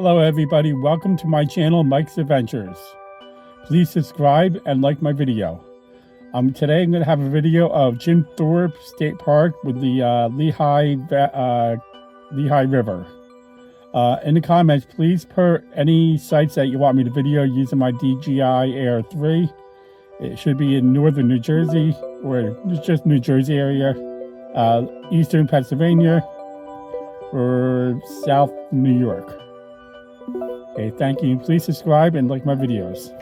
Hello everybody, welcome to my channel, Mike's Adventures. Please subscribe and like my video. Today I'm going to have a video of Jim Thorpe State Park with the Lehigh River. In the comments, please put any sites that you want me to video using my DJI Air 3. It should be in northern New Jersey, or just New Jersey area, eastern Pennsylvania, or south New York. Okay, thank you. Please subscribe and like my videos.